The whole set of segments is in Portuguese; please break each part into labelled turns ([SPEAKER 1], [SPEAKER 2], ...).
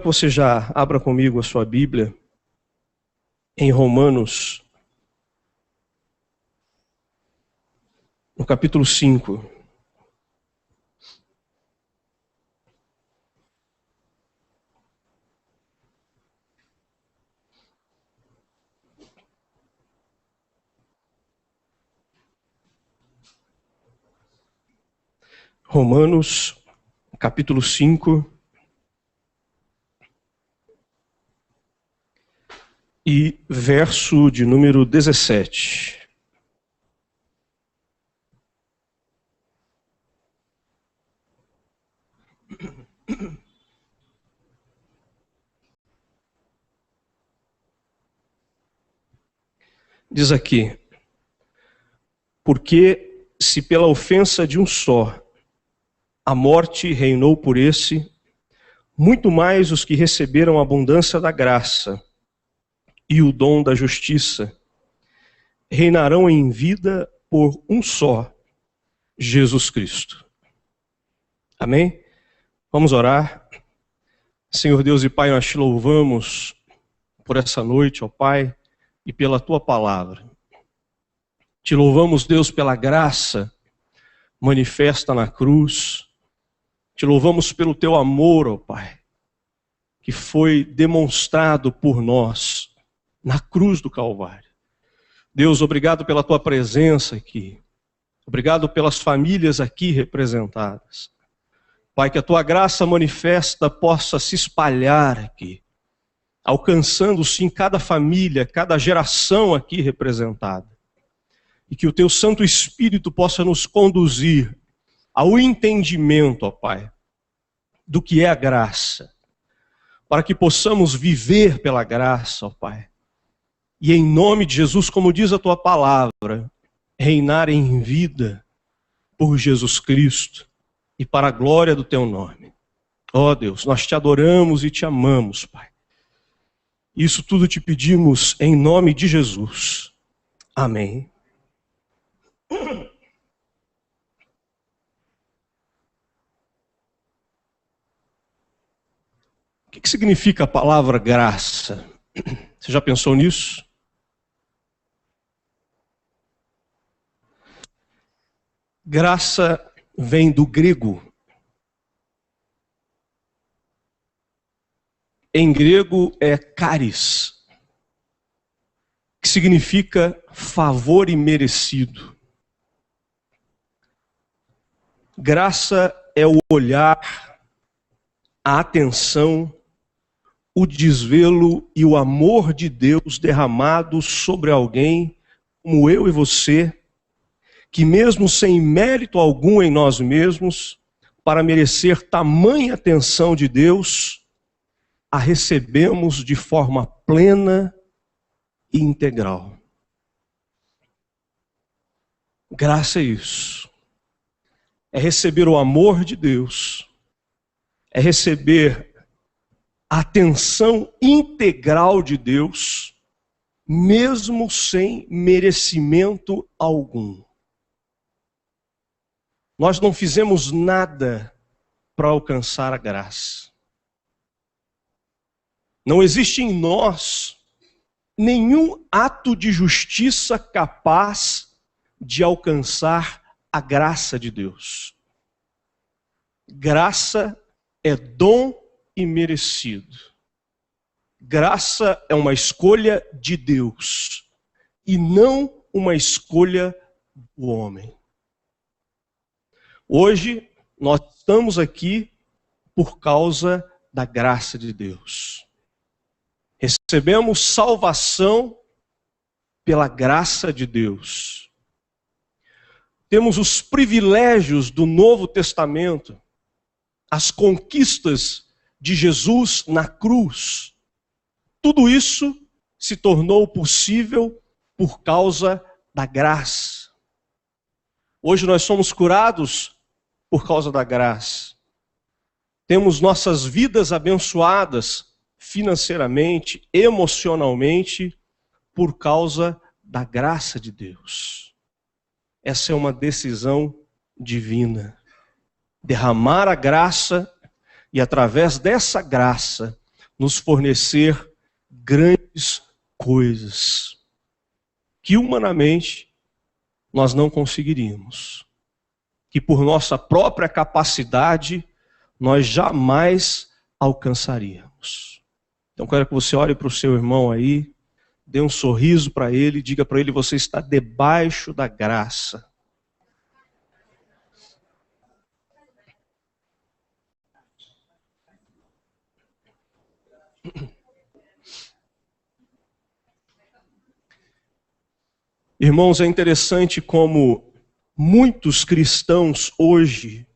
[SPEAKER 1] que você já abra comigo a sua Bíblia em Romanos, no capítulo 5. Romanos, capítulo 5. E verso de número 17. Diz aqui: porque se pela ofensa de um só a morte reinou por esse, muito mais os que receberam a abundância da graça e o dom da justiça reinarão em vida por um só, Jesus Cristo. Amém? Vamos orar. Senhor Deus e Pai, nós te louvamos por essa noite, ó Pai, e pela tua palavra. Te louvamos, Deus, pela graça manifesta na cruz. Te louvamos pelo teu amor, ó Pai, que foi demonstrado por nós na cruz do Calvário. Deus, obrigado pela tua presença aqui. Obrigado pelas famílias aqui representadas. Pai, que a tua graça manifesta possa se espalhar aqui, alcançando sim cada família, cada geração aqui representada. E que o teu Santo Espírito possa nos conduzir ao entendimento, ó Pai, do que é a graça, para que possamos viver pela graça, ó Pai. E em nome de Jesus, como diz a tua palavra, reinar em vida por Jesus Cristo e para a glória do teu nome. Ó Deus, nós te adoramos e te amamos, Pai. Isso tudo te pedimos em nome de Jesus. Amém. O que significa a palavra graça? Você já pensou nisso? Graça vem do grego. Em grego é charis, que significa favor imerecido. Graça é o olhar, a atenção, o desvelo e o amor de Deus derramado sobre alguém como eu e você, que mesmo sem mérito algum em nós mesmos, para merecer tamanha atenção de Deus, a recebemos de forma plena e integral. Graça é isso. É receber o amor de Deus. É receber a atenção integral de Deus, mesmo sem merecimento algum. Nós não fizemos nada para alcançar a graça. Não existe em nós nenhum ato de justiça capaz de alcançar a graça de Deus. Graça é dom imerecido. Graça é uma escolha de Deus e não uma escolha do homem. Hoje nós estamos aqui por causa da graça de Deus. Recebemos salvação pela graça de Deus. Temos os privilégios do Novo Testamento, as conquistas de Jesus na cruz. Tudo isso se tornou possível por causa da graça. Hoje nós somos curados por causa da graça. Temos nossas vidas abençoadas financeiramente, emocionalmente, por causa da graça de Deus. Essa é uma decisão divina. Derramar a graça e, através dessa graça, nos fornecer grandes coisas que humanamente nós não conseguiríamos, que por nossa própria capacidade nós jamais alcançaríamos. Então quero que você olhe para o seu irmão aí, dê um sorriso para ele, diga para ele: você está debaixo da graça. Irmãos, é interessante como muitos cristãos hoje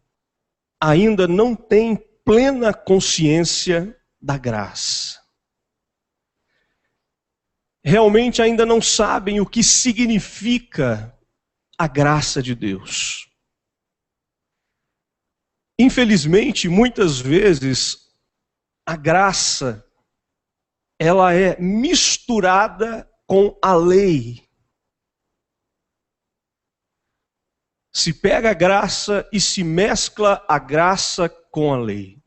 [SPEAKER 1] ainda não têm plena consciência da graça. Realmente ainda não sabem o que significa a graça de Deus. Infelizmente, muitas vezes, a graça, ela é misturada com a lei. Se pega a graça e se mescla a graça com a lei.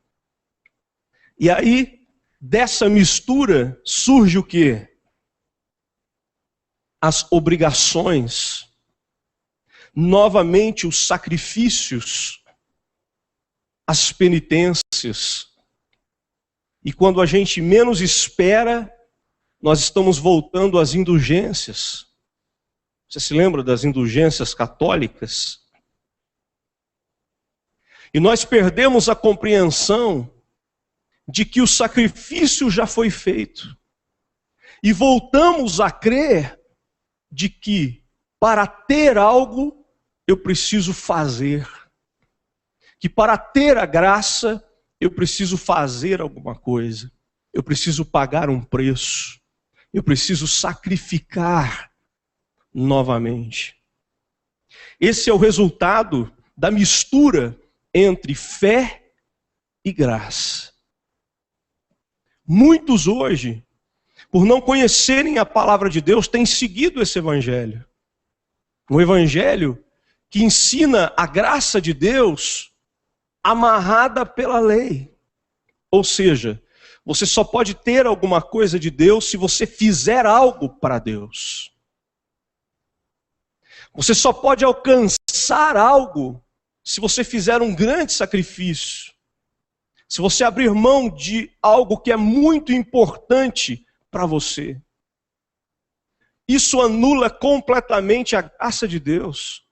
[SPEAKER 1] E aí, dessa mistura, surge o quê? As obrigações, novamente os sacrifícios, as penitências. E quando a gente menos espera, nós estamos voltando às indulgências. Você se lembra das indulgências católicas? E nós perdemos a compreensão de que o sacrifício já foi feito. E voltamos a crer de que para ter algo eu preciso fazer. Que para ter a graça eu preciso fazer alguma coisa. Eu preciso pagar um preço. Eu preciso sacrificar novamente. Esse é o resultado da mistura entre fé e graça. Muitos hoje, por não conhecerem a palavra de Deus, têm seguido esse evangelho. Um evangelho que ensina a graça de Deus amarrada pela lei. Ou seja, você só pode ter alguma coisa de Deus se você fizer algo para Deus. Você só pode alcançar algo se você fizer um grande sacrifício. Se você abrir mão de algo que é muito importante para você. Isso anula completamente a graça de Deus.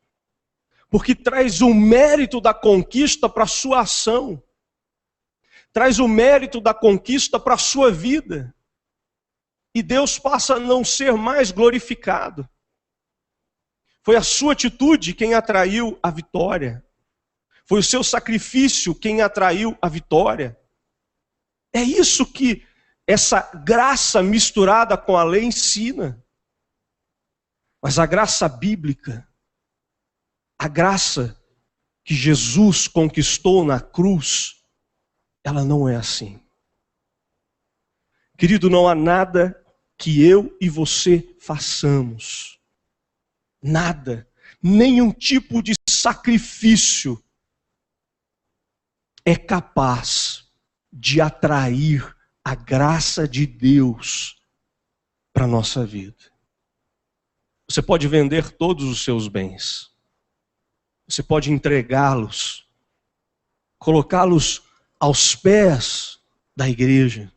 [SPEAKER 1] Porque traz o mérito da conquista para a sua ação. Traz o mérito da conquista para a sua vida. E Deus passa a não ser mais glorificado. Foi a sua atitude quem atraiu a vitória. Foi o seu sacrifício quem atraiu a vitória. É isso que essa graça misturada com a lei ensina. Mas a graça bíblica, a graça que Jesus conquistou na cruz, ela não é assim. Querido, não há nada que eu e você façamos. Nada, nenhum tipo de sacrifício é capaz de atrair a graça de Deus para a nossa vida. Você pode vender todos os seus bens. Você pode entregá-los, colocá-los aos pés da igreja.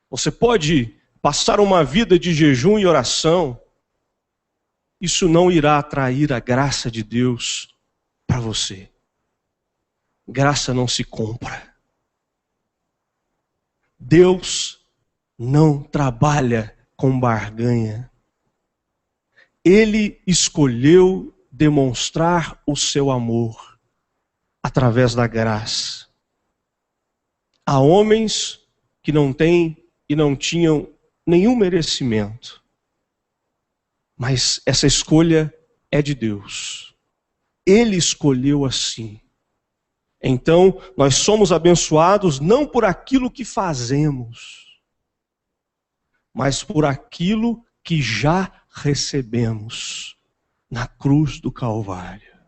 [SPEAKER 1] Você pode passar uma vida de jejum e oração. Isso não irá atrair a graça de Deus para você. Graça não se compra. Deus não trabalha com barganha. Ele escolheu demonstrar o seu amor através da graça. Há homens que não têm e não tinham nenhum merecimento. Mas essa escolha é de Deus. Ele escolheu assim. Então, nós somos abençoados não por aquilo que fazemos, mas por aquilo que já recebemos na cruz do Calvário.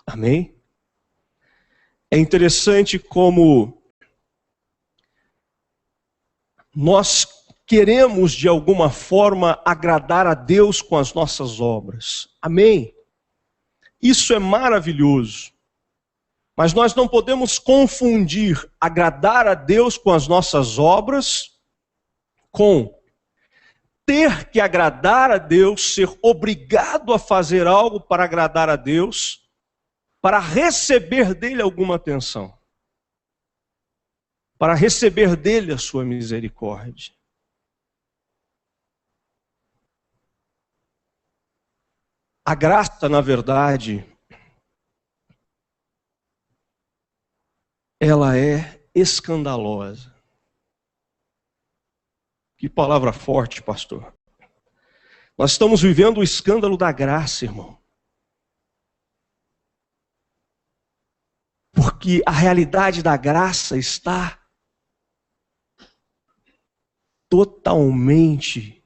[SPEAKER 1] Amém? É interessante como nós queremos de alguma forma agradar a Deus com as nossas obras. Amém? Isso é maravilhoso. Mas nós não podemos confundir agradar a Deus com as nossas obras com ter que agradar a Deus, ser obrigado a fazer algo para agradar a Deus, para receber dele alguma atenção, para receber dele a sua misericórdia. A graça, na verdade, ela é escandalosa. Que palavra forte, pastor. Nós estamos vivendo o escândalo da graça, irmão. Porque a realidade da graça está totalmente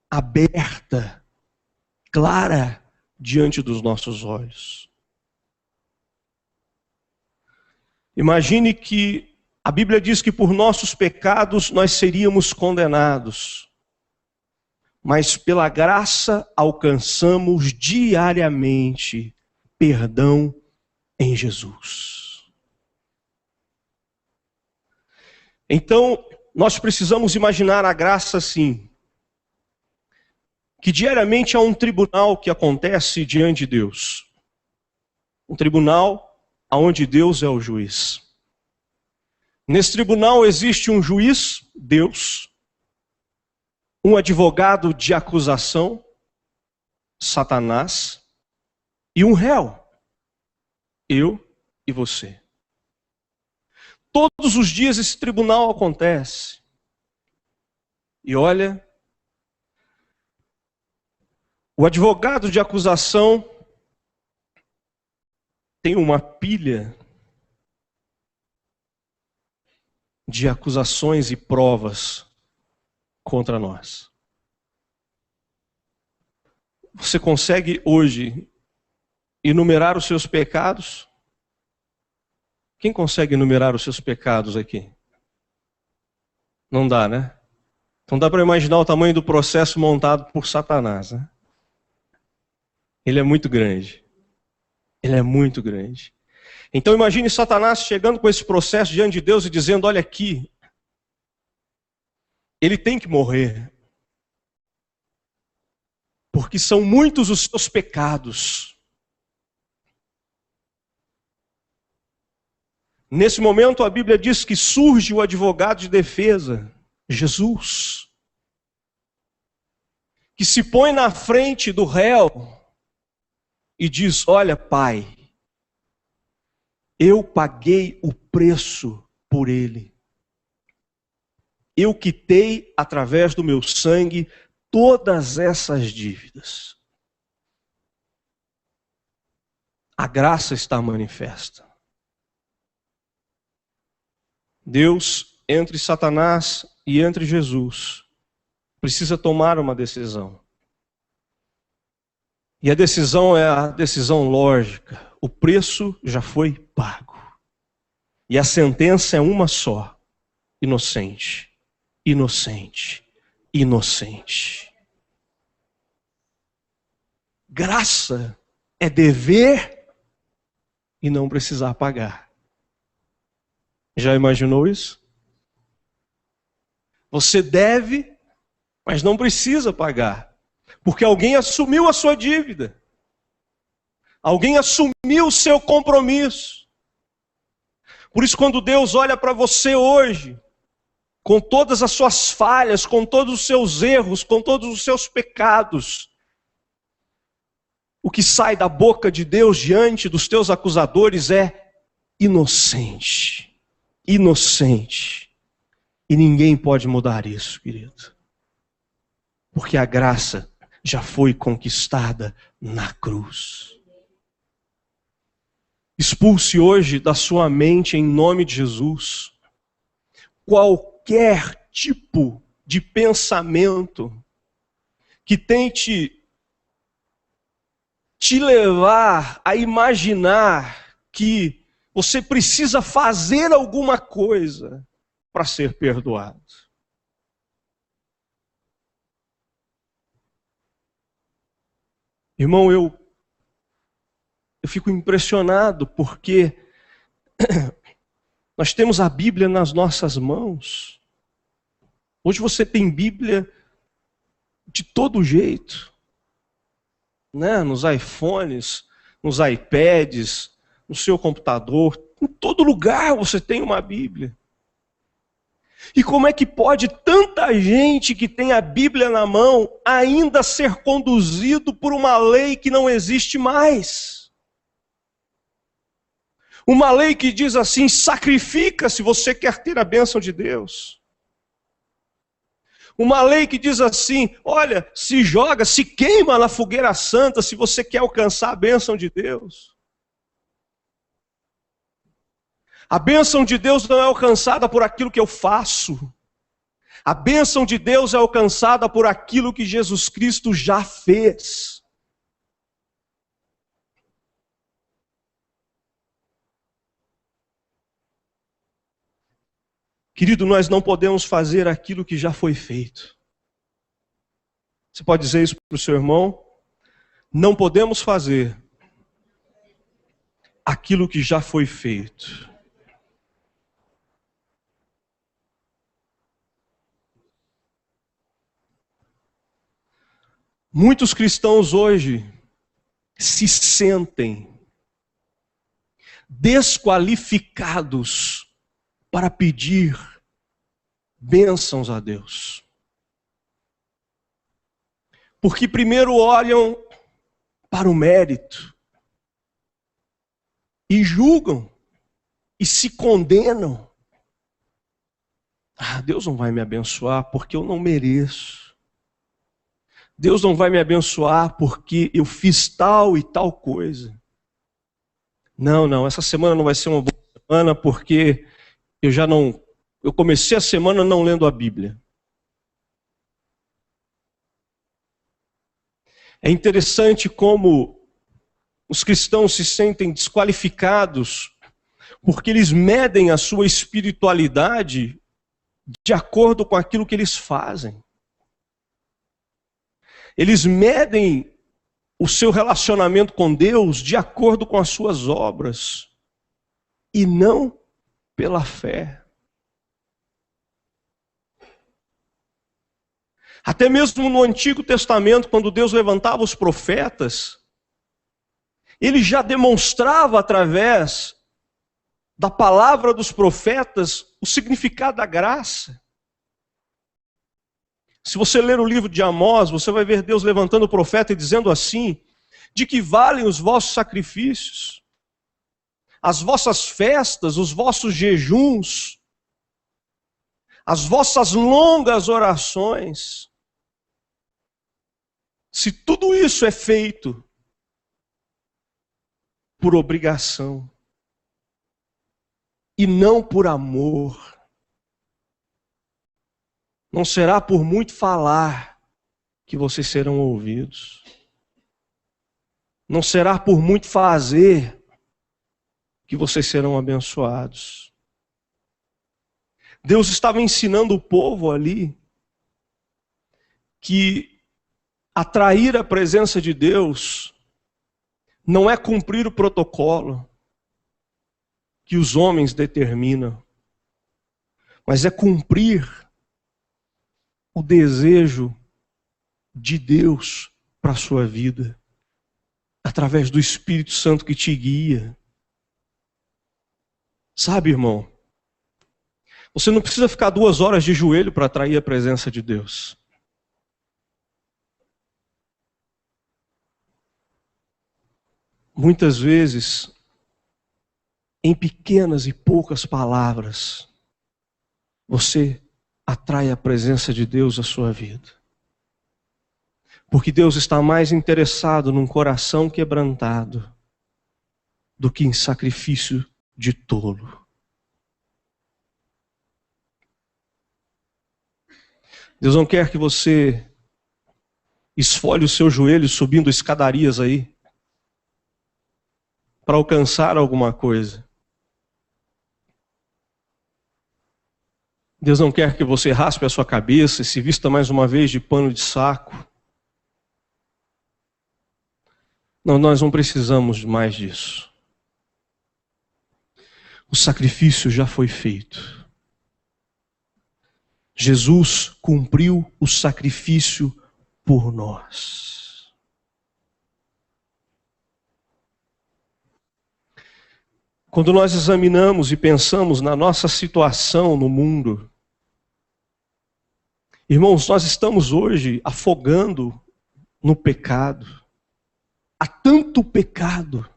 [SPEAKER 1] aberta, clara diante dos nossos olhos. Imagine que a Bíblia diz que por nossos pecados nós seríamos condenados, mas pela graça alcançamos diariamente perdão em Jesus. Então, nós precisamos imaginar a graça assim, que diariamente há um tribunal que acontece diante de Deus. Um tribunal onde Deus é o juiz. Nesse tribunal existe um juiz, Deus, um advogado de acusação, Satanás, e um réu, eu e você. Todos os dias esse tribunal acontece. E olha, o advogado de acusação tem uma pilha de acusações e provas contra nós. Você consegue hoje enumerar os seus pecados? Quem consegue enumerar os seus pecados aqui? Não dá, né? Não dá para imaginar o tamanho do processo montado por Satanás, né? Ele é muito grande. Ele é muito grande. Então imagine Satanás chegando com esse processo diante de Deus e dizendo, olha aqui, ele tem que morrer. Porque são muitos os seus pecados. Nesse momento a Bíblia diz que surge o advogado de defesa, Jesus, que se põe na frente do réu e diz, olha, Pai, eu paguei o preço por ele. Eu quitei, através do meu sangue, todas essas dívidas. A graça está manifesta. Deus, entre Satanás e entre Jesus, precisa tomar uma decisão. E a decisão é a decisão lógica. O preço já foi pago. E a sentença é uma só. Inocente, inocente, inocente. Graça é dever e não precisar pagar. Já imaginou isso? Você deve, mas não precisa pagar. Porque alguém assumiu a sua dívida. Alguém assumiu o seu compromisso. Por isso, quando Deus olha para você hoje, com todas as suas falhas, com todos os seus erros, com todos os seus pecados, o que sai da boca de Deus diante dos teus acusadores é inocente. Inocente. E ninguém pode mudar isso, querido. Porque a graça já foi conquistada na cruz. Expulse hoje da sua mente, em nome de Jesus, qualquer tipo de pensamento que tente te levar a imaginar que você precisa fazer alguma coisa para ser perdoado. Irmão, eu fico impressionado porque nós temos a Bíblia nas nossas mãos. Hoje você tem Bíblia de todo jeito, né? Nos iPhones, nos iPads, no seu computador, em todo lugar você tem uma Bíblia. E como é que pode tanta gente que tem a Bíblia na mão ainda ser conduzido por uma lei que não existe mais? Uma lei que diz assim: sacrifica se você quer ter a bênção de Deus. Uma lei que diz assim: olha, se joga, se queima na fogueira santa se você quer alcançar a bênção de Deus. A bênção de Deus não é alcançada por aquilo que eu faço. A bênção de Deus é alcançada por aquilo que Jesus Cristo já fez. Querido, nós não podemos fazer aquilo que já foi feito. Você pode dizer isso para o seu irmão? Não podemos fazer aquilo que já foi feito. Muitos cristãos hoje se sentem desqualificados para pedir bênçãos a Deus. Porque primeiro olham para o mérito e julgam e se condenam. Deus não vai me abençoar porque eu não mereço. Deus não vai me abençoar porque eu fiz tal e tal coisa. Não, essa semana não vai ser uma boa semana porque eu comecei a semana não lendo a Bíblia. É interessante como os cristãos se sentem desqualificados porque eles medem a sua espiritualidade de acordo com aquilo que eles fazem. Eles medem o seu relacionamento com Deus de acordo com as suas obras e não pela fé. Até mesmo no Antigo Testamento, quando Deus levantava os profetas, ele já demonstrava através da palavra dos profetas o significado da graça. Se você ler o livro de Amós, você vai ver Deus levantando o profeta e dizendo assim: de que valem os vossos sacrifícios, as vossas festas, os vossos jejuns, as vossas longas orações, se tudo isso é feito por obrigação e não por amor, não será por muito falar que vocês serão ouvidos. Não será por muito fazer que vocês serão abençoados. Deus estava ensinando o povo ali que atrair a presença de Deus não é cumprir o protocolo que os homens determinam, mas é cumprir o desejo de Deus para a sua vida, através do Espírito Santo que te guia. Sabe, irmão, você não precisa ficar 2 horas de joelho para atrair a presença de Deus. Muitas vezes, em pequenas e poucas palavras, você atrai a presença de Deus à sua vida. Porque Deus está mais interessado num coração quebrantado do que em sacrifício de tolo. Deus não quer que você esfolhe os seus joelhos subindo escadarias aí para alcançar alguma coisa. Deus não quer que você raspe a sua cabeça e se vista mais uma vez de pano de saco. Não, nós não precisamos mais disso. O sacrifício já foi feito. Jesus cumpriu o sacrifício por nós. Quando nós examinamos e pensamos na nossa situação no mundo, irmãos, nós estamos hoje afogando no pecado. Há tanto pecado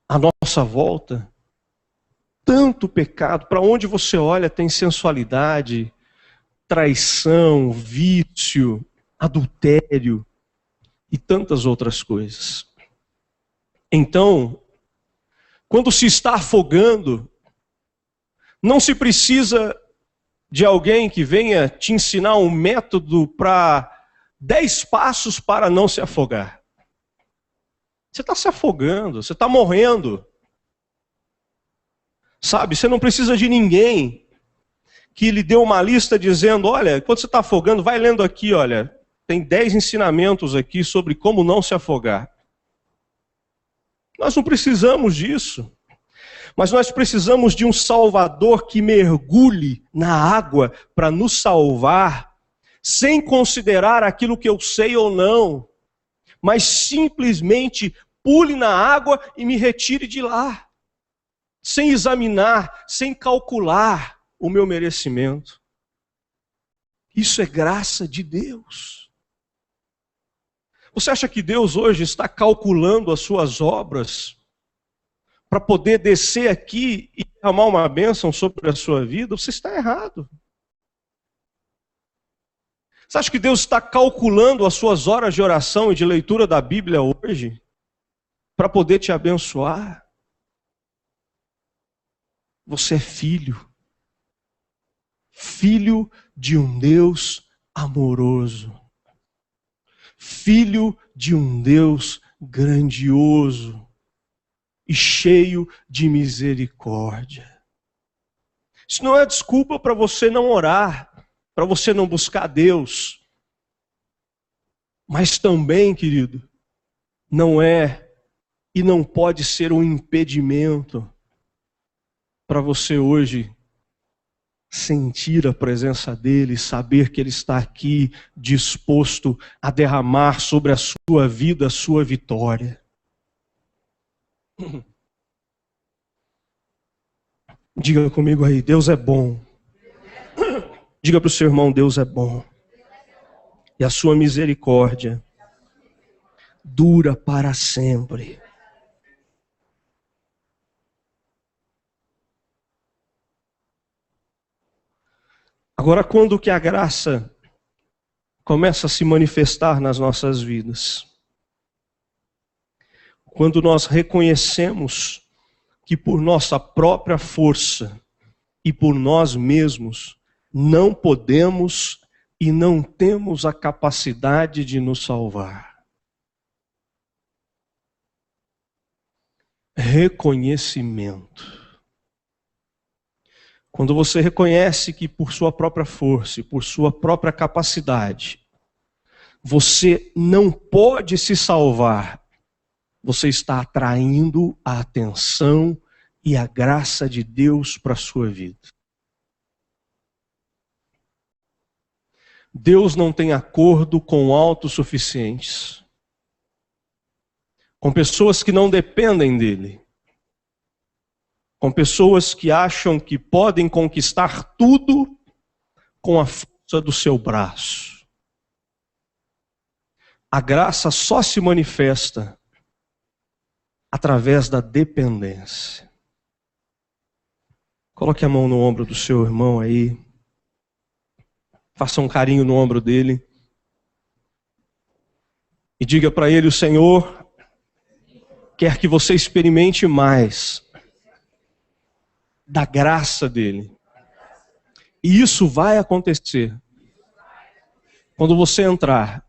[SPEAKER 1] à nossa volta, tanto pecado. Para onde você olha tem sensualidade, traição, vício, adultério e tantas outras coisas. Então, quando se está afogando, não se precisa de alguém que venha te ensinar um método para 10 passos para não se afogar. Você está se afogando, você está morrendo. Sabe, você não precisa de ninguém que lhe dê uma lista dizendo, olha, quando você está afogando, vai lendo aqui, olha, tem 10 ensinamentos aqui sobre como não se afogar. Nós não precisamos disso. Mas nós precisamos de um Salvador que mergulhe na água para nos salvar, sem considerar aquilo que eu sei ou não, mas simplesmente pule na água e me retire de lá, sem examinar, sem calcular o meu merecimento. Isso é graça de Deus. Você acha que Deus hoje está calculando as suas obras para poder descer aqui e derramar uma bênção sobre a sua vida? Você está errado. Você acha que Deus está calculando as suas horas de oração e de leitura da Bíblia hoje para poder te abençoar? Você é filho. Filho de um Deus amoroso. Filho de um Deus grandioso e cheio de misericórdia. Isso não é desculpa para você não orar, para você não buscar Deus. Mas também, querido, não é e não pode ser um impedimento para você hoje sentir a presença dele, saber que ele está aqui disposto a derramar sobre a sua vida a sua vitória. Diga comigo aí, Deus é bom. Diga para o seu irmão, Deus é bom. E a sua misericórdia dura para sempre. Agora, quando que a graça começa a se manifestar nas nossas vidas? Quando nós reconhecemos que por nossa própria força e por nós mesmos não podemos e não temos a capacidade de nos salvar. Reconhecimento. Quando você reconhece que por sua própria força e por sua própria capacidade, você não pode se salvar, você está atraindo a atenção e a graça de Deus para a sua vida. Deus não tem acordo com autossuficientes, com pessoas que não dependem dele, com pessoas que acham que podem conquistar tudo com a força do seu braço. A graça só se manifesta através da dependência. Coloque a mão no ombro do seu irmão aí. Faça um carinho no ombro dele. E diga para ele, o Senhor quer que você experimente mais da graça dele. E isso vai acontecer quando você entrar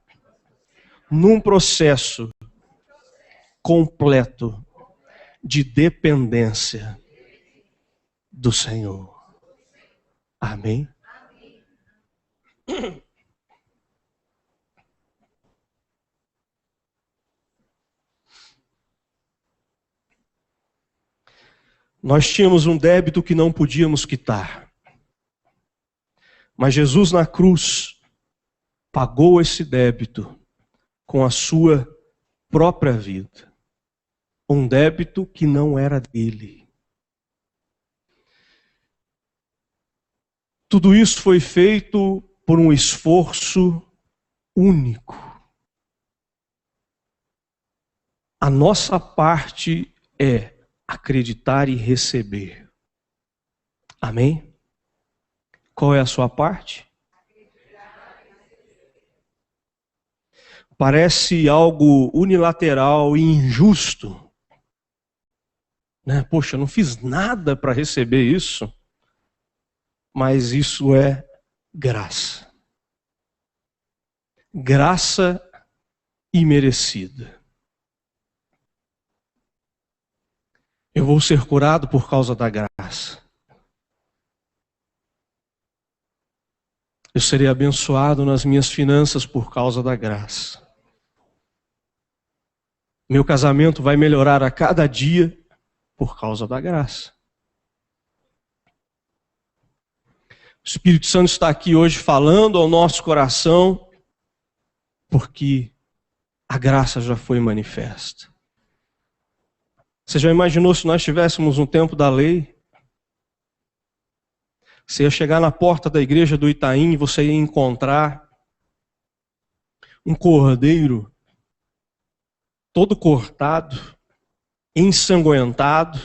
[SPEAKER 1] num processo completo de dependência do Senhor. Amém? Nós tínhamos um débito que não podíamos quitar. Mas Jesus na cruz pagou esse débito com a sua própria vida. Um débito que não era dele. Tudo isso foi feito por um esforço único. A nossa parte é acreditar e receber. Amém? Qual é a sua parte? Parece algo unilateral e injusto. Né? Poxa, eu não fiz nada para receber isso. Mas isso é graça. Graça imerecida. Eu vou ser curado por causa da graça. Eu serei abençoado nas minhas finanças por causa da graça. Meu casamento vai melhorar a cada dia por causa da graça. O Espírito Santo está aqui hoje falando ao nosso coração porque a graça já foi manifesta. Você já imaginou se nós estivéssemos no tempo da lei? Você ia chegar na porta da igreja do Itaim e você ia encontrar um cordeiro todo cortado, ensanguentado,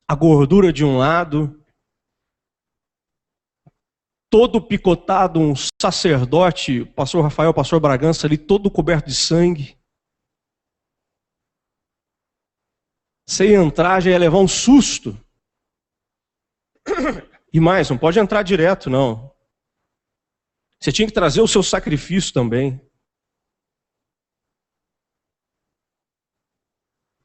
[SPEAKER 1] a gordura de um lado, todo picotado, um sacerdote, o pastor Rafael, o pastor Bragança ali, todo coberto de sangue. Você ia entrar, já ia levar um susto. E mais, não pode entrar direto, não. Você tinha que trazer o seu sacrifício também.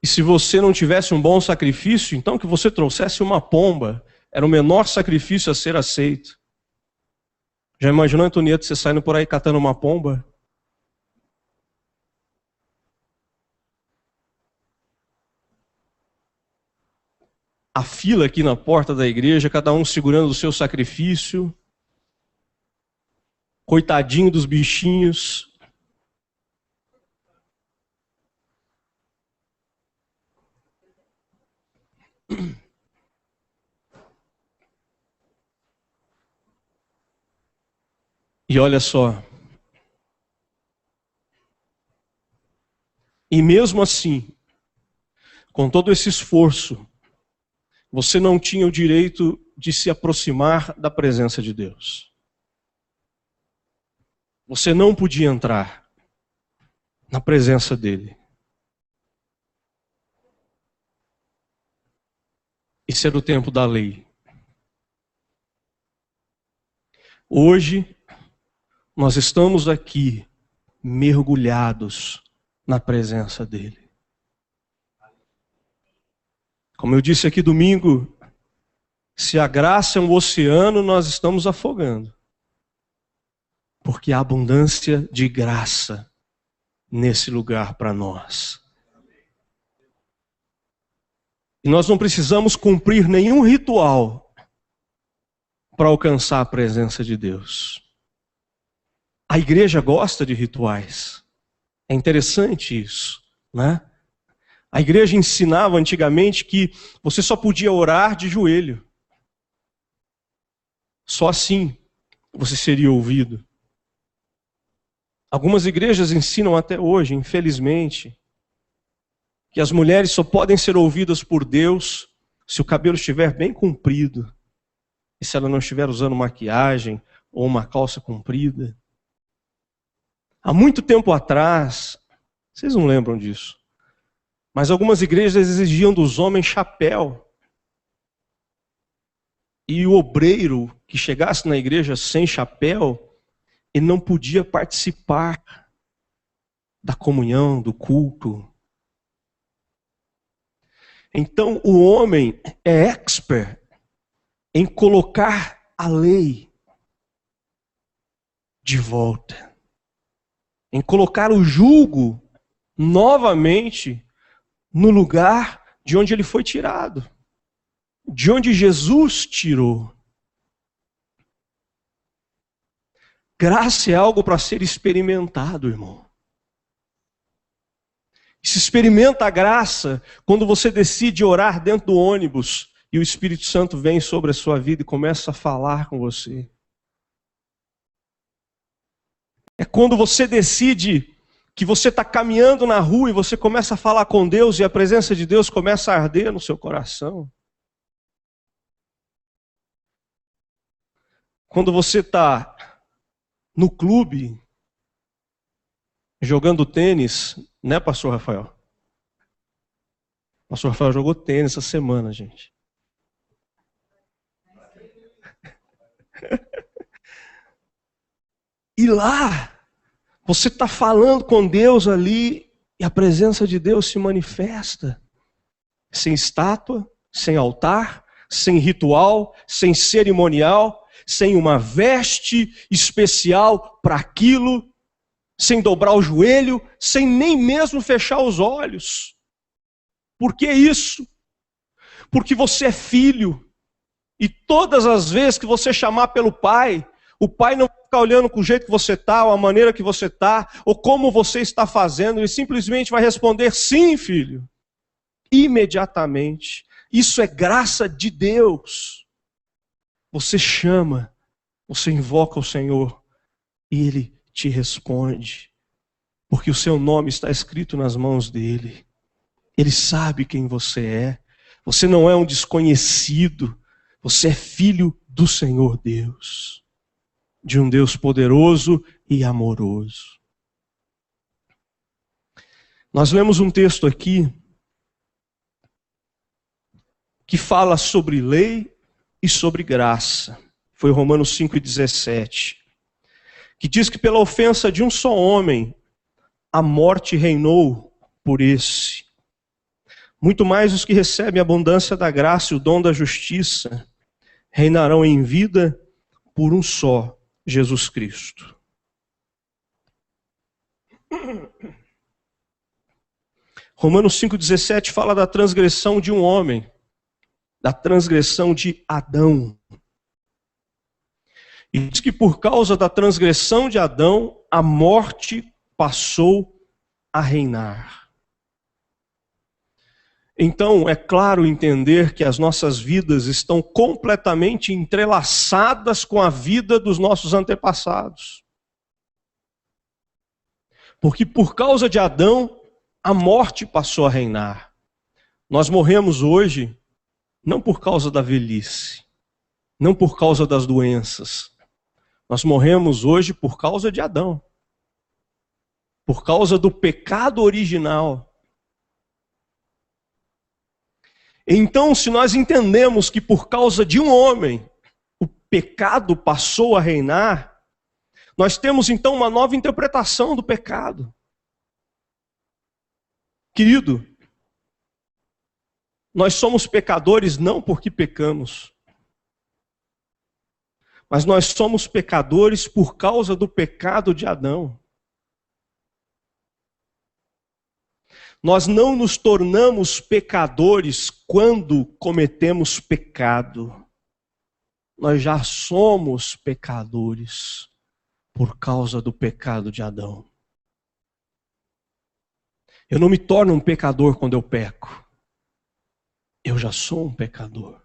[SPEAKER 1] E se você não tivesse um bom sacrifício, então que você trouxesse uma pomba. Era o menor sacrifício a ser aceito. Já imaginou, Antonieta, você saindo por aí catando uma pomba? A fila aqui na porta da igreja, cada um segurando o seu sacrifício. Coitadinho dos bichinhos. E olha só. E mesmo assim, com todo esse esforço, você não tinha o direito de se aproximar da presença de Deus. Você não podia entrar na presença dele. Isso era o tempo da lei. Hoje, nós estamos aqui mergulhados na presença dele. Como eu disse aqui domingo, se a graça é um oceano, nós estamos afogando. Porque há abundância de graça nesse lugar para nós. E nós não precisamos cumprir nenhum ritual para alcançar a presença de Deus. A igreja gosta de rituais. É interessante isso, né? A igreja ensinava antigamente que você só podia orar de joelho. Só assim você seria ouvido. Algumas igrejas ensinam até hoje, infelizmente, que as mulheres só podem ser ouvidas por Deus se o cabelo estiver bem comprido e se ela não estiver usando maquiagem ou uma calça comprida. Há muito tempo atrás, vocês não lembram disso, mas algumas igrejas exigiam dos homens chapéu. E o obreiro que chegasse na igreja sem chapéu, ele não podia participar da comunhão, do culto. Então o homem é expert em colocar a lei de volta, em colocar o jugo novamente no lugar de onde ele foi tirado, de onde Jesus tirou. Graça é algo para ser experimentado, irmão. Se experimenta a graça quando você decide orar dentro do ônibus e o Espírito Santo vem sobre a sua vida e começa a falar com você. É quando você decide que você está caminhando na rua e você começa a falar com Deus e a presença de Deus começa a arder no seu coração. Quando você está no clube, jogando tênis, né, pastor Rafael? Pastor Rafael jogou tênis essa semana, gente. E lá, você está falando com Deus ali e a presença de Deus se manifesta. Sem estátua, sem altar, sem ritual, sem cerimonial, sem uma veste especial para aquilo, sem dobrar o joelho, sem nem mesmo fechar os olhos. Por que isso? Porque você é filho. E todas as vezes que você chamar pelo Pai, o Pai não vai ficar olhando com o jeito que você está, ou a maneira que você está, ou como você está fazendo, ele simplesmente vai responder: sim, filho. Imediatamente. Isso é graça de Deus. Você chama, você invoca o Senhor e Ele te responde. Porque o seu nome está escrito nas mãos dEle. Ele sabe quem você é. Você não é um desconhecido. Você é filho do Senhor Deus. De um Deus poderoso e amoroso. Nós lemos um texto aqui que fala sobre lei e sobre graça. Foi Romanos 5,17. Que diz que pela ofensa de um só homem, a morte reinou por esse. Muito mais os que recebem a abundância da graça e o dom da justiça reinarão em vida por um só, Jesus Cristo. Romanos 5,17 fala da transgressão de um homem, da transgressão de Adão. E diz que por causa da transgressão de Adão, a morte passou a reinar. Então, é claro entender que as nossas vidas estão completamente entrelaçadas com a vida dos nossos antepassados. Porque por causa de Adão, a morte passou a reinar. Nós morremos hoje não por causa da velhice, não por causa das doenças. Nós morremos hoje por causa de Adão. Por causa do pecado original. Então, se nós entendemos que por causa de um homem, o pecado passou a reinar, nós temos então uma nova interpretação do pecado. Querido, nós somos pecadores não porque pecamos, mas nós somos pecadores por causa do pecado de Adão. Nós não nos tornamos pecadores quando cometemos pecado. Nós já somos pecadores por causa do pecado de Adão. Eu não me torno um pecador quando eu peco. Eu já sou um pecador.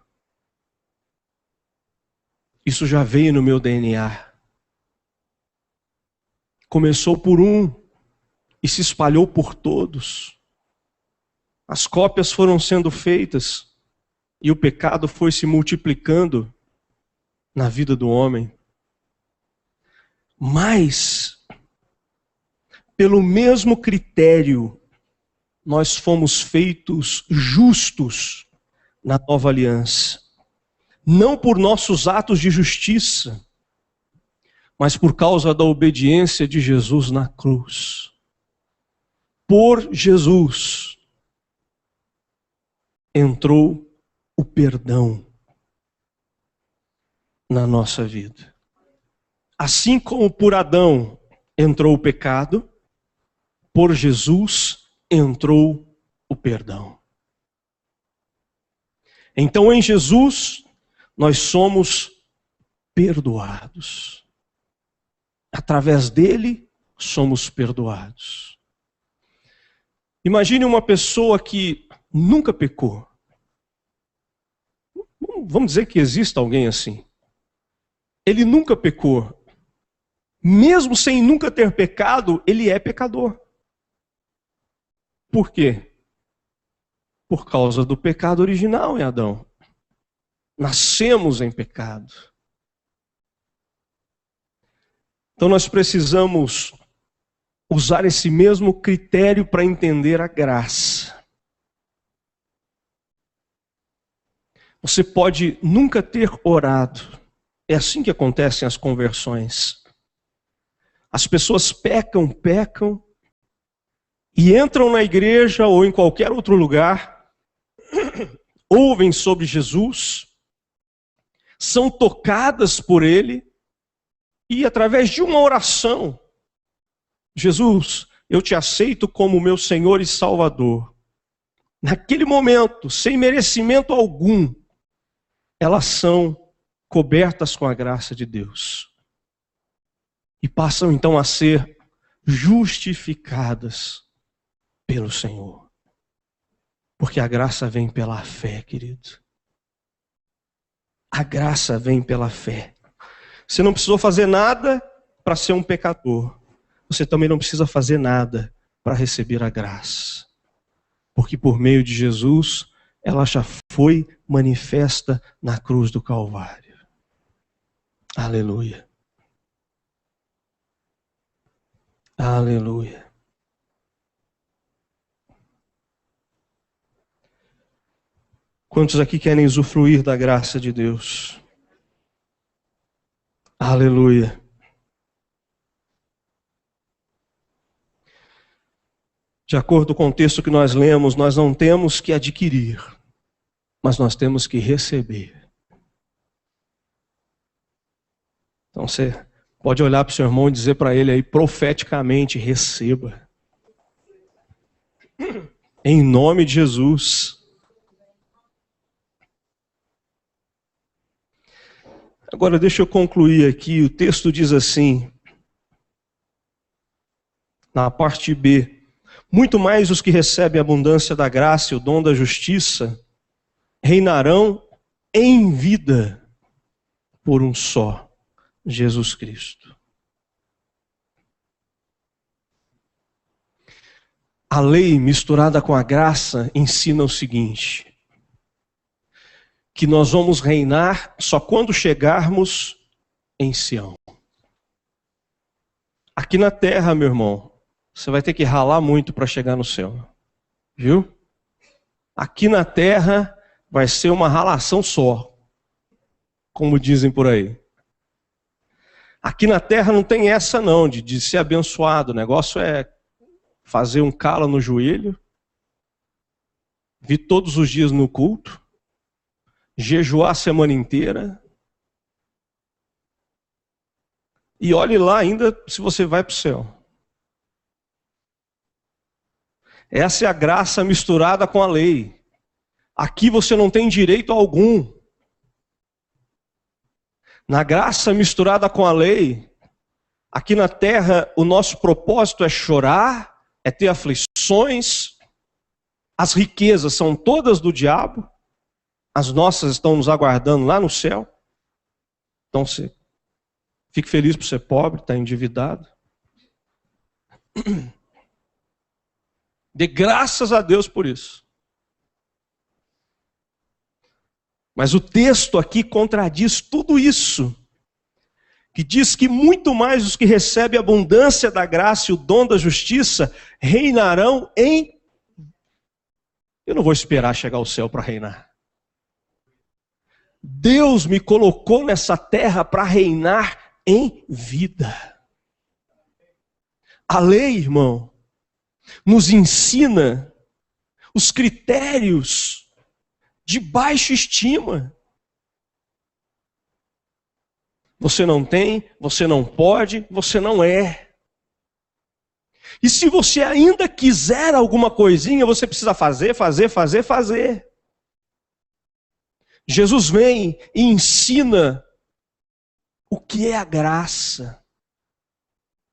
[SPEAKER 1] Isso já veio no meu DNA. Começou por um e se espalhou por todos. As cópias foram sendo feitas e o pecado foi se multiplicando na vida do homem. Mas, pelo mesmo critério, nós fomos feitos justos na nova aliança. Não por nossos atos de justiça, mas por causa da obediência de Jesus na cruz. Por Jesus entrou o perdão. na nossa vida. Assim como por Adão entrou o pecado, por Jesus entrou o perdão. Então em Jesus nós somos perdoados. Através dele somos perdoados. Imagine uma pessoa que nunca pecou. Vamos dizer que exista alguém assim. Ele nunca pecou. Mesmo sem nunca ter pecado, ele é pecador. Por quê? Por causa do pecado original em Adão. Nascemos em pecado. Então nós precisamos usar esse mesmo critério para entender a graça. Você pode nunca ter orado. É assim que acontecem as conversões. As pessoas pecam e entram na igreja ou em qualquer outro lugar, ouvem sobre Jesus, são tocadas por ele e através de uma oração, Jesus, eu te aceito como meu Senhor e Salvador. Naquele momento, sem merecimento algum, elas são cobertas com a graça de Deus. E passam então a ser justificadas pelo Senhor. Porque a graça vem pela fé, querido. A graça vem pela fé. Você não precisou fazer nada para ser um pecador. Você também não precisa fazer nada para receber a graça. Porque por meio de Jesus, ela já foi manifesta na cruz do Calvário. Aleluia. Aleluia. Quantos aqui querem usufruir da graça de Deus? Aleluia. De acordo com o texto que nós lemos, nós não temos que adquirir, mas nós temos que receber. Então você pode olhar para o seu irmão e dizer para ele aí profeticamente, receba. Em nome de Jesus. Agora deixa eu concluir aqui, o texto diz assim, na parte B, muito mais os que recebem a abundância da graça e o dom da justiça reinarão em vida por um só, Jesus Cristo. A lei misturada com a graça ensina o seguinte, que nós vamos reinar só quando chegarmos em Sião. Aqui na terra, meu irmão, você vai ter que ralar muito para chegar no céu. Viu? Aqui na terra vai ser uma ralação só, como dizem por aí. Aqui na terra não tem essa não, de ser abençoado. O negócio é fazer um calo no joelho, vir todos os dias no culto, jejuar a semana inteira, e olhe lá ainda se você vai para o céu. Essa é a graça misturada com a lei. Aqui você não tem direito algum. Na graça misturada com a lei, aqui na terra o nosso propósito é chorar, é ter aflições, as riquezas são todas do diabo, as nossas estão nos aguardando lá no céu. Então fique feliz por ser pobre, está endividado. Dê graças a Deus por isso. Mas o texto aqui contradiz tudo isso. Que diz que muito mais os que recebem a abundância da graça e o dom da justiça reinarão em... Eu não vou esperar chegar ao céu para reinar. Deus me colocou nessa terra para reinar em vida. A lei, irmão, nos ensina os critérios de baixa estima. Você não tem, você não pode, você não é. E se você ainda quiser alguma coisinha, você precisa fazer. Jesus vem e ensina o que é a graça,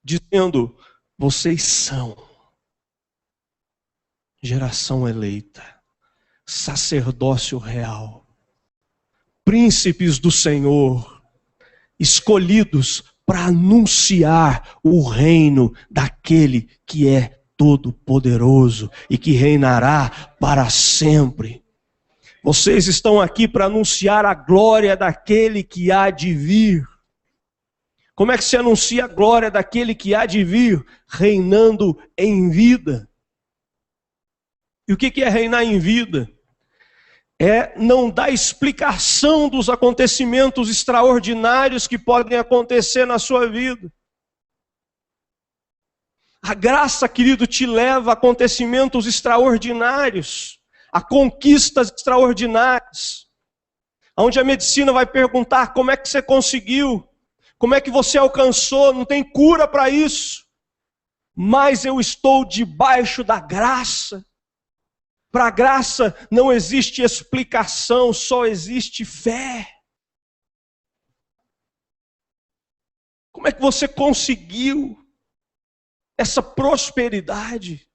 [SPEAKER 1] dizendo: vocês são geração eleita, sacerdócio real, príncipes do Senhor, escolhidos para anunciar o reino daquele que é todo-poderoso e que reinará para sempre. Vocês estão aqui para anunciar a glória daquele que há de vir. Como é que se anuncia a glória daquele que há de vir? Reinando em vida. E o que é reinar em vida? É não dar explicação dos acontecimentos extraordinários que podem acontecer na sua vida. A graça, querido, te leva a acontecimentos extraordinários, a conquistas extraordinárias, onde a medicina vai perguntar: como é que você conseguiu? Como é que você alcançou? Não tem cura para isso. Mas eu estou debaixo da graça. Para a graça não existe explicação, só existe fé. Como é que você conseguiu essa prosperidade?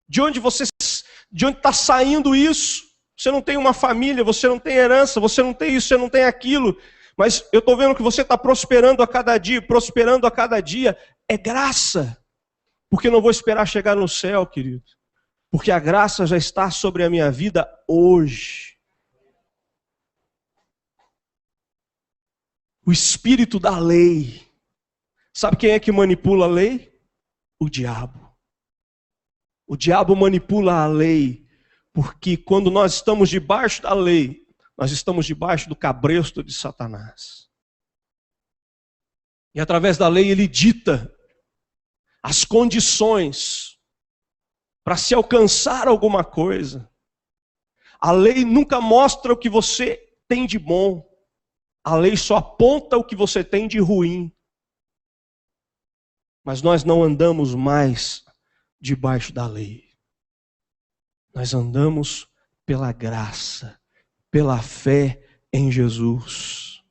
[SPEAKER 1] De onde está saindo isso? Você não tem uma família, você não tem herança, você não tem isso, você não tem aquilo. Mas eu estou vendo que você está prosperando a cada dia. É graça. Porque eu não vou esperar chegar no céu, querido. Porque a graça já está sobre a minha vida hoje. O espírito da lei. Sabe quem é que manipula a lei? O diabo. O diabo manipula a lei, porque quando nós estamos debaixo da lei, nós estamos debaixo do cabresto de Satanás. E através da lei ele dita as condições para se alcançar alguma coisa. A lei nunca mostra o que você tem de bom. A lei só aponta o que você tem de ruim. Mas nós não andamos mais debaixo da lei. Nós andamos pela graça, pela fé em Jesus.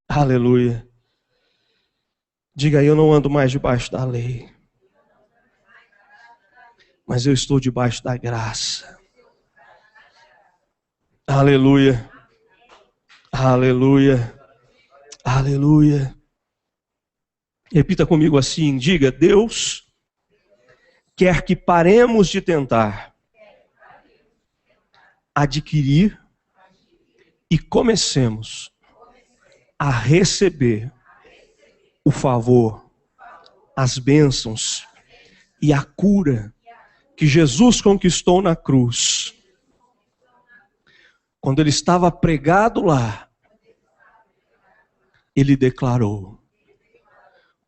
[SPEAKER 1] Aleluia. Diga aí: eu não ando mais debaixo da lei, mas eu estou debaixo da graça. Aleluia. Aleluia. Aleluia. Repita comigo assim: diga: Deus quer que paremos de tentar adquirir e comecemos a receber o favor, as bênçãos e a cura que Jesus conquistou na cruz. Quando ele estava pregado lá, ele declarou: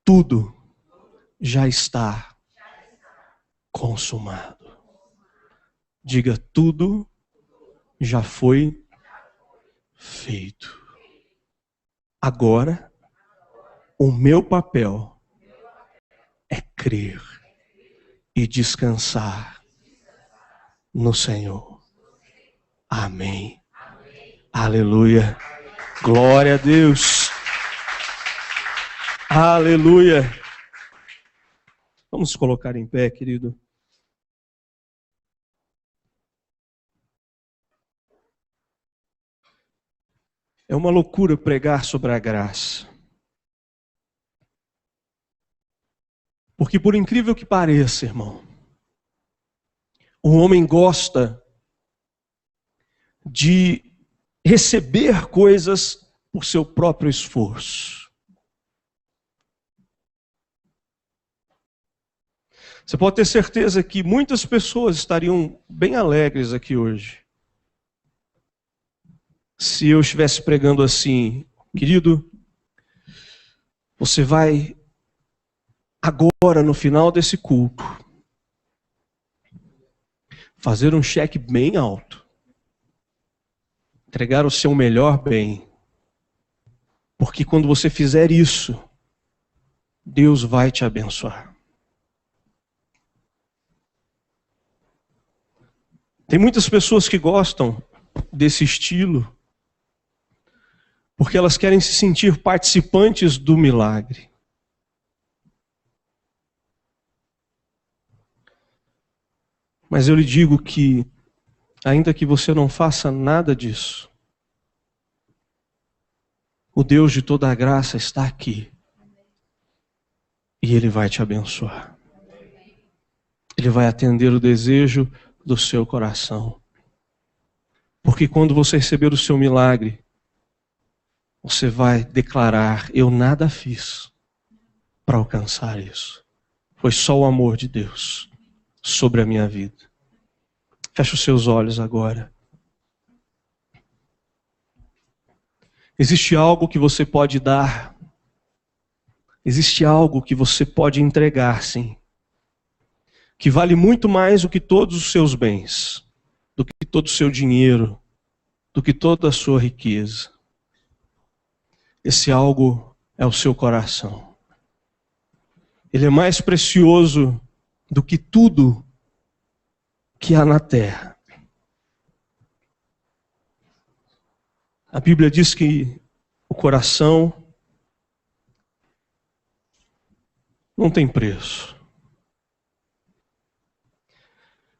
[SPEAKER 1] tudo já está consumado. Diga: tudo já foi feito. Agora, o meu papel é crer e descansar no Senhor. Amém. Aleluia. Glória a Deus. Aleluia. Vamos nos colocar em pé, querido. É uma loucura pregar sobre a graça. Porque por incrível que pareça, irmão, o homem gosta de receber coisas por seu próprio esforço. Você pode ter certeza que muitas pessoas estariam bem alegres aqui hoje se eu estivesse pregando assim: querido, você vai agora, no final desse culto, fazer um cheque bem alto, entregar o seu melhor bem, Porque quando você fizer isso, Deus vai te abençoar. Tem muitas pessoas que gostam desse estilo, porque elas querem se sentir participantes do milagre. Mas eu lhe digo que, ainda que você não faça nada disso, o Deus de toda a graça está aqui. E Ele vai te abençoar. Ele vai atender o desejo do seu coração. Porque quando você receber o seu milagre, você vai declarar: eu nada fiz para alcançar isso. Foi só o amor de Deus sobre a minha vida. Feche os seus olhos agora. Existe algo que você pode dar. Existe algo que você pode entregar, sim. Que vale muito mais do que todos os seus bens, do que todo o seu dinheiro, do que toda a sua riqueza. Esse algo é o seu coração. Ele é mais precioso do que tudo que há na terra. A Bíblia diz que o coração não tem preço.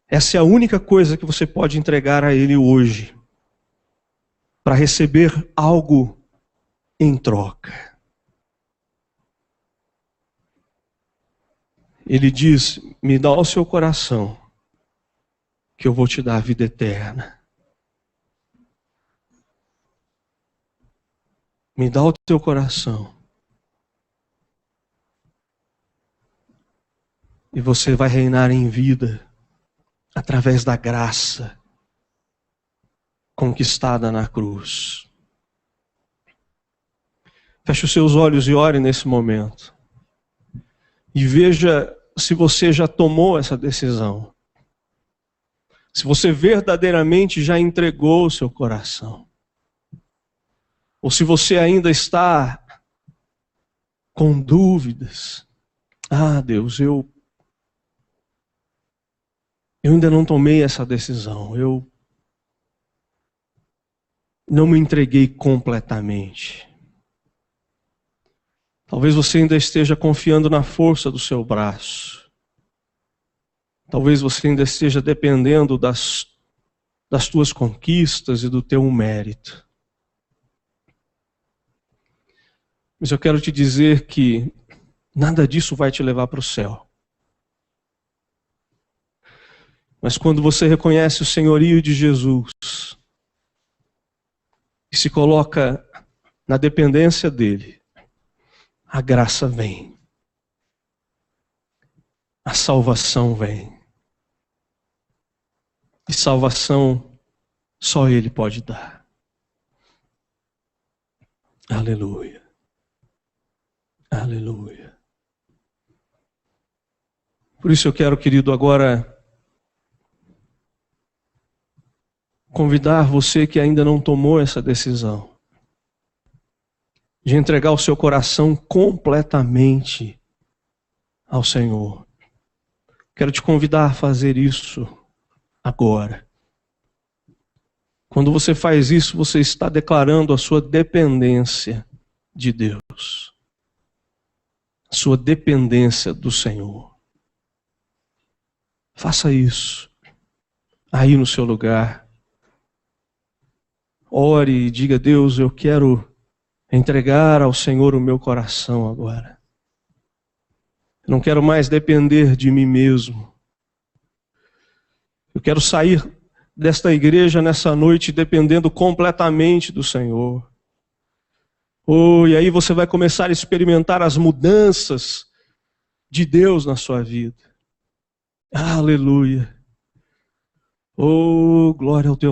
[SPEAKER 1] Essa é a única coisa que você pode entregar a Ele hoje, para receber algo em troca. Ele diz: me dá o seu coração, que eu vou te dar a vida eterna. Me dá o teu coração. E você vai reinar em vida, através da graça conquistada na cruz. Feche os seus olhos e ore nesse momento. E veja se você já tomou essa decisão. Se você verdadeiramente já entregou o seu coração. Ou se você ainda está com dúvidas. Ah, Deus, eu ainda não tomei essa decisão. Eu não me entreguei completamente. Talvez você ainda esteja confiando na força do seu braço. Talvez você ainda esteja dependendo das tuas conquistas e do teu mérito. Mas eu quero te dizer que nada disso vai te levar para o céu. Mas quando você reconhece o senhorio de Jesus e se coloca na dependência dele, a graça vem. A salvação vem. E salvação só Ele pode dar. Aleluia. Aleluia. Por isso eu quero, querido, agora convidar você que ainda não tomou essa decisão de entregar o seu coração completamente ao Senhor. Quero te convidar a fazer isso agora. Quando você faz isso, você está declarando a sua dependência de Deus. A sua dependência do Senhor. Faça isso aí no seu lugar. Ore e diga: Deus, eu quero entregar ao Senhor o meu coração agora. Eu não quero mais depender de mim mesmo. Eu quero sair desta igreja nessa noite dependendo completamente do Senhor. Oh, e aí você vai começar a experimentar as mudanças de Deus na sua vida. Aleluia. Oh, glória ao teu